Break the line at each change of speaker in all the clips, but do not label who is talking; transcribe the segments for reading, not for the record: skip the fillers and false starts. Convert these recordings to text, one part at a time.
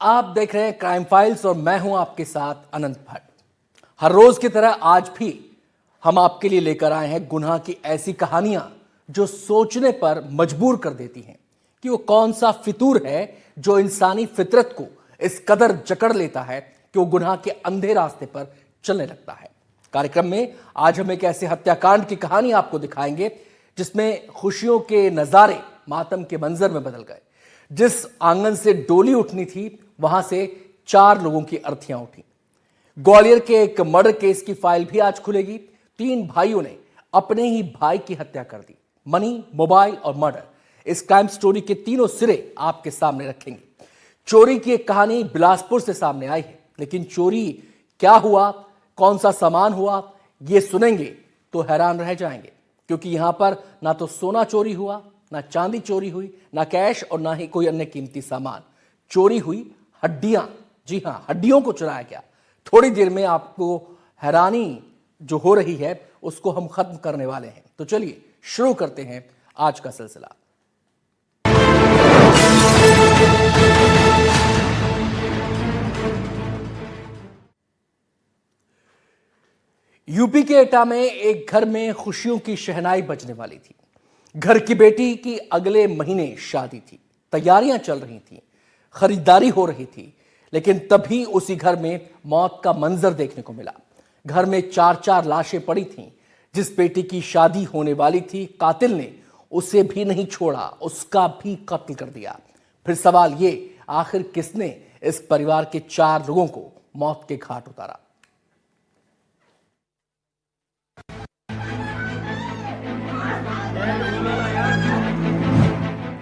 आप देख रहे हैं क्राइम फाइल्स और मैं हूं आपके साथ अनंत भट्ट। हर रोज की तरह आज भी हम आपके लिए लेकर आए हैं गुनाह की ऐसी कहानियां जो सोचने पर मजबूर कर देती हैं कि वो कौन सा फितूर है जो इंसानी फितरत को इस कदर जकड़ लेता है कि वो गुनाह के अंधे रास्ते पर चलने लगता है। कार्यक्रम में आज हम एक ऐसे हत्याकांड की कहानी आपको दिखाएंगे जिसमें खुशियों के नजारे मातम के मंजर में बदल गए। जिस आंगन से डोली उठनी थी वहां से 4 लोगों की अर्थियां उठी। ग्वालियर के एक मर्डर केस की फाइल भी आज खुलेगी। 3 भाइयों ने अपने ही भाई की हत्या कर दी। मनी, मोबाइल और मर्डर, इस क्राइम स्टोरी के तीनों सिरे आपके सामने रखेंगे। चोरी की एक कहानी बिलासपुर से सामने आई है, लेकिन चोरी क्या हुआ, कौन सा सामान हुआ, यह सुनेंगे तो हैरान रह जाएंगे, क्योंकि यहां पर ना तो सोना चोरी हुआ, ना चांदी चोरी हुई, ना कैश और ना ही कोई अन्य कीमती सामान। चोरी हुई हड्डियां। जी हां, हड्डियों को चुराया गया। थोड़ी देर में आपको हैरानी जो हो रही है उसको हम खत्म करने वाले हैं। तो चलिए शुरू करते हैं आज का सिलसिला। यूपी के एटा में एक घर में खुशियों की शहनाई बजने वाली थी। घर की बेटी की अगले महीने शादी थी। तैयारियां चल रही थी, खरीदारी हो रही थी, लेकिन तभी उसी घर में मौत का मंजर देखने को मिला। घर में 4-4 लाशें पड़ी थीं। जिस बेटी की शादी होने वाली थी, कातिल ने उसे भी नहीं छोड़ा, उसका भी कत्ल कर दिया। फिर सवाल ये, आखिर किसने इस परिवार के 4 लोगों को मौत के घाट उतारा?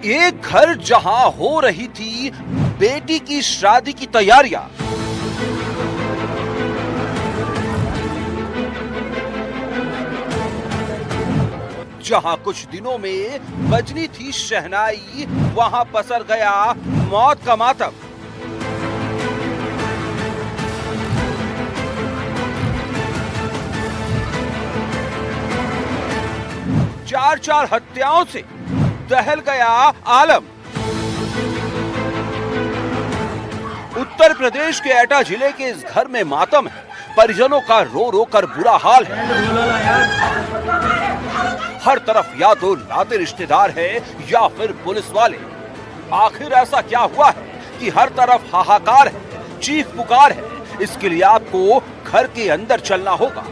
एक घर जहां हो रही थी बेटी की शादी की तैयारियां, जहां कुछ दिनों में बजनी थी शहनाई, वहां पसर गया मौत का मातम। चार हत्याओं से दहल गया आलम। उत्तर प्रदेश के एटा जिले के इस घर में मातम है। परिजनों का रो रो कर बुरा हाल है। हर तरफ या तो नाते रिश्तेदार है या फिर पुलिस वाले। आखिर ऐसा क्या हुआ है कि हर तरफ हाहाकार है, चीख पुकार है? इसके लिए आपको घर के अंदर चलना होगा।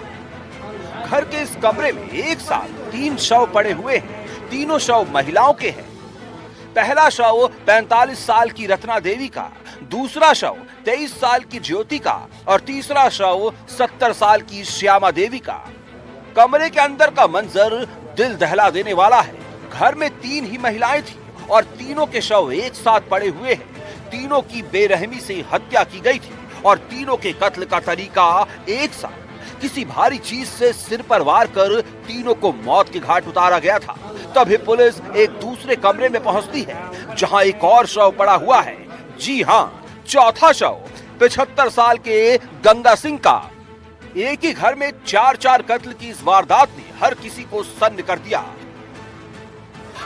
घर के इस कमरे में एक साथ 3 शव पड़े हुए हैं। तीनों शव महिलाओं के हैं। पहला शव 45 साल की रत्ना देवी का, दूसरा शव 23 साल की ज्योति का और तीसरा शव 70 साल की श्यामा देवी का। कमरे के अंदर का मंजर दिल दहला देने वाला है। घर में 3 ही महिलाएं थी और तीनों के शव एक साथ पड़े हुए हैं। तीनों की बेरहमी से हत्या की गई थी और तीनों के कत्ल का तरीका एक सा। किसी भारी चीज से सिर पर वार कर तीनों को मौत के घाट उतारा गया था। तभी पुलिस एक दूसरे कमरे में पहुंचती है जहां एक और शव पड़ा हुआ है। जी हां, चौथा शव 75 साल के गंगा सिंह का। एक ही घर में 4-4 कत्ल की इस वारदात ने हर किसी को सन्न कर दिया।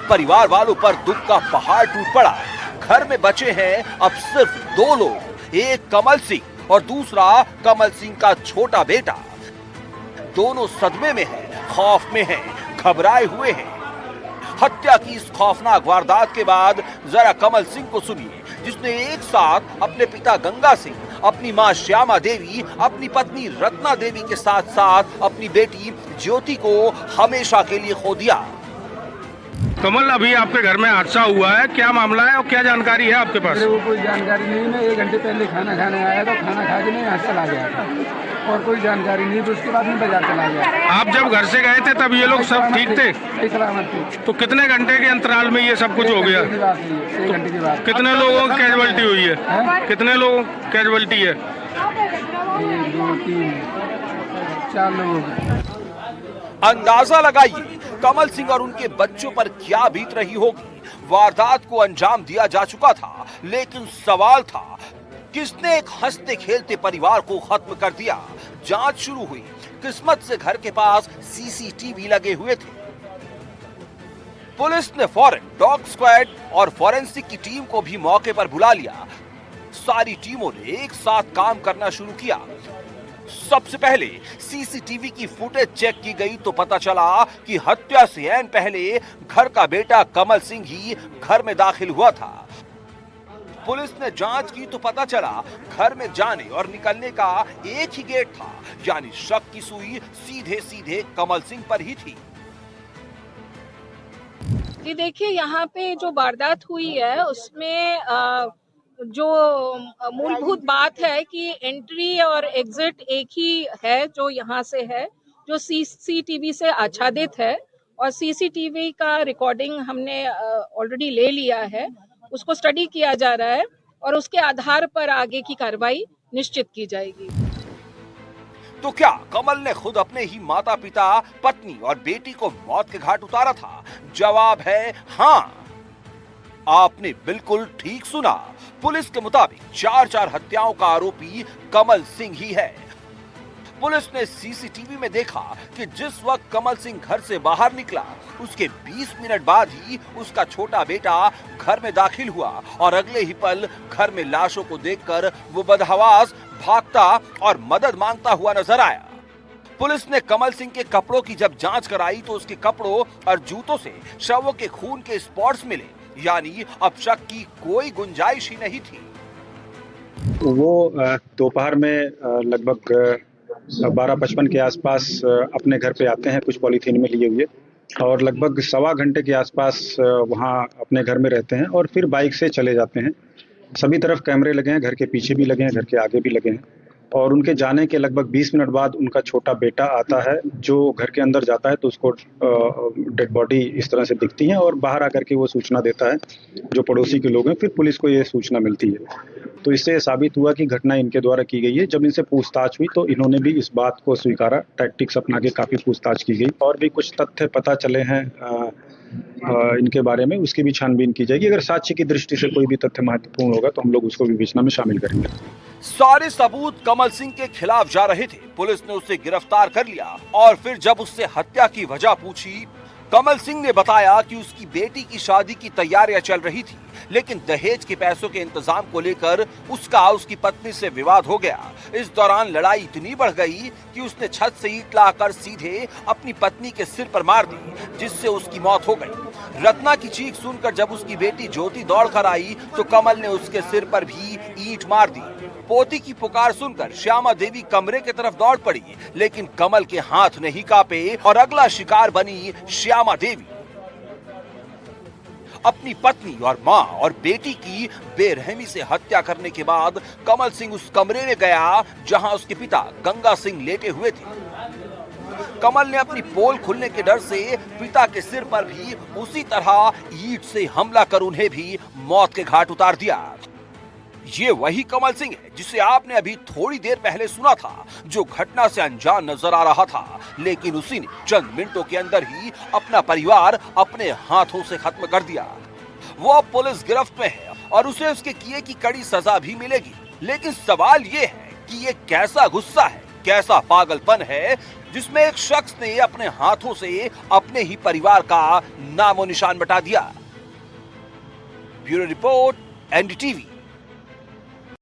परिवार वालों पर दुख का पहाड़ टूट पड़ा। घर में बचे हैं अब सिर्फ 2 लोग, एक कमल सिंह और दूसरा कमल सिंह का छोटा बेटा। दोनों सदमे में हैं, खौफ में हैं, घबराए हुए हैं। हत्या की इस खौफनाक वारदात के बाद जरा कमल सिंह को सुनिए, जिसने एक साथ अपने पिता गंगा सिंह, अपनी मां श्यामा देवी, अपनी पत्नी रत्ना देवी के साथ साथ अपनी बेटी ज्योति को हमेशा के लिए खो दिया।
कमल, अभी आपके घर में हादसा हुआ है, क्या मामला है और क्या जानकारी है आपके पास?
मेरे को कोई जानकारी नहीं। मैं 1 घंटे पहले खाना खाने आया था। खाना खा के मैं यहाँ चला गया था और कोई जानकारी नहीं। तो उसके बाद मैं बाजार चला गया।
आप जब घर से गए थे तब ये लोग सब ठीक थे?
सही सलामत थे।
तो कितने घंटे के अंतराल में ये सब कुछ हो गया?
1 घंटे की बात।
कितने लोगों की कैजुअलिटी हुई है? कितने लोगों की कैजुअलिटी है?
1, 2, 3, 4 लोगों की।
अंदाजा लगाइए कमल सिंह और उनके बच्चों पर क्या बीत रही होगी। वारदात को अंजाम दिया जा चुका था, लेकिन सवाल था किसने एक हंसते खेलते परिवार को खत्म कर दिया। जांच शुरू हुई। किस्मत से घर के पास सीसीटीवी लगे हुए थे। पुलिस ने फौरन डॉग स्क्वाड और फॉरेंसिक की टीम को भी मौके पर बुला लिया। सारी टीमों ने एक साथ काम करना शुरू किया। सबसे पहले सीसीटीवी की फुटेज चेक की गई तो पता चला कि हत्या से ऐन पहले घर का बेटा कमल सिंह ही घर में दाखिल हुआ था। पुलिस ने जांच की तो पता चला घर में जाने और निकलने का एक ही गेट था, यानी शक की सुई सीधे सीधे कमल सिंह पर ही थी।
जी देखिए, यहाँ पे जो वारदात हुई है उसमें जो मूलभूत बात है कि एंट्री और एग्जिट एक ही है, जो यहाँ से है, जो सीसीटीवी से आच्छादित है और सीसीटीवी का रिकॉर्डिंग हमने ऑलरेडी ले लिया है, उसको स्टडी किया जा रहा है और उसके आधार पर आगे की कार्रवाई निश्चित की जाएगी।
तो क्या कमल ने खुद अपने ही माता पिता, पत्नी और बेटी को मौत के घाट उतारा था? जवाब है हाँ। आपने बिल्कुल ठीक सुना। पुलिस के मुताबिक 4 हत्याओं का आरोपी कमल सिंह ही है। पुलिस ने सीसीटीवी में देखा कि जिस वक्त कमल सिंह घर से बाहर निकला, उसके 20 मिनट बाद ही उसका छोटा बेटा घर में दाखिल हुआ और अगले ही पल घर में लाशों को देखकर वो बदहवास भागता और मदद मांगता हुआ नजर आया। पुलिस ने कमल सिंह के कपड़ों की जब जांच कराई तो उसके कपड़ों और जूतों से शवों के खून के स्पॉट्स मिले, यानी अब शक की कोई गुंजाइश ही नहीं थी।
वो दोपहर में लगभग 12:55 के आसपास अपने घर पे आते हैं, कुछ पॉलीथीन में लिए हुए, और लगभग सवा घंटे के आसपास वहाँ अपने घर में रहते हैं और फिर बाइक से चले जाते हैं। सभी तरफ कैमरे लगे हैं, घर के पीछे भी लगे हैं, घर के आगे भी लगे हैं, और उनके जाने के लगभग 20 मिनट बाद उनका छोटा बेटा आता है, जो घर के अंदर जाता है तो उसको डेड बॉडी इस तरह से दिखती है और बाहर आकर के वो सूचना देता है जो पड़ोसी के लोग हैं। फिर पुलिस को ये सूचना मिलती है, तो इससे साबित हुआ कि घटना इनके द्वारा की गई है। जब इनसे पूछताछ हुई तो इन्होंने भी इस बात को स्वीकारा, टैक्टिक्स अपना के काफ़ी पूछताछ की गई और भी कुछ तथ्य पता चले हैं इनके बारे में, उसकी भी छानबीन की जाएगी। अगर साक्ष्य की दृष्टि से कोई भी तथ्य महत्वपूर्ण होगा तो हम लोग उसको विवेचना में शामिल करेंगे।
सारे सबूत कमल सिंह के खिलाफ जा रहे थे। पुलिस ने उसे गिरफ्तार कर लिया और फिर जब उससे हत्या की वजह पूछी, कमल सिंह ने बताया कि उसकी बेटी की शादी की तैयारियां चल रही थी, लेकिन दहेज के पैसों के इंतजाम को लेकर उसकी पत्नी से विवाद हो गया। इस दौरान लड़ाई इतनी बढ़ गई कि उसने छत से ईंट लाकर सीधे अपनी पत्नी के सिर पर मार दी, जिससे उसकी मौत हो गई। रत्ना की चीख सुनकर जब उसकी बेटी ज्योति दौड़ कर आई तो कमल ने उसके सिर पर भी ईंट मार दी। पोती की पुकार सुनकर श्यामा देवी कमरे की तरफ दौड़ पड़ी, लेकिन कमल के हाथ नहीं कांपे और अगला शिकार बनी श्यामा देवी। अपनी पत्नी और मां और बेटी की बेरहमी से हत्या करने के बाद कमल सिंह उस कमरे में गया जहां उसके पिता गंगा सिंह लेटे हुए थे। कमल ने अपनी पोल खुलने के डर से पिता के सिर पर भी उसी तरह ईंट से हमला कर उन्हें भी मौत के घाट उतार दिया। ये वही कमल सिंह है जिसे आपने अभी थोड़ी देर पहले सुना था, जो घटना से अनजान नजर आ रहा था, लेकिन उसी ने चंद मिनटों के अंदर ही अपना परिवार अपने हाथों से खत्म कर दिया। वो अब पुलिस गिरफ्त में है और उसे उसके किए की कड़ी सजा भी मिलेगी। लेकिन सवाल ये है कि ये कैसा गुस्सा है, कैसा पागलपन है, जिसमें एक शख्स ने अपने हाथों से अपने ही परिवार का नामो निशान मिटा दिया। Bureau report, NDTV.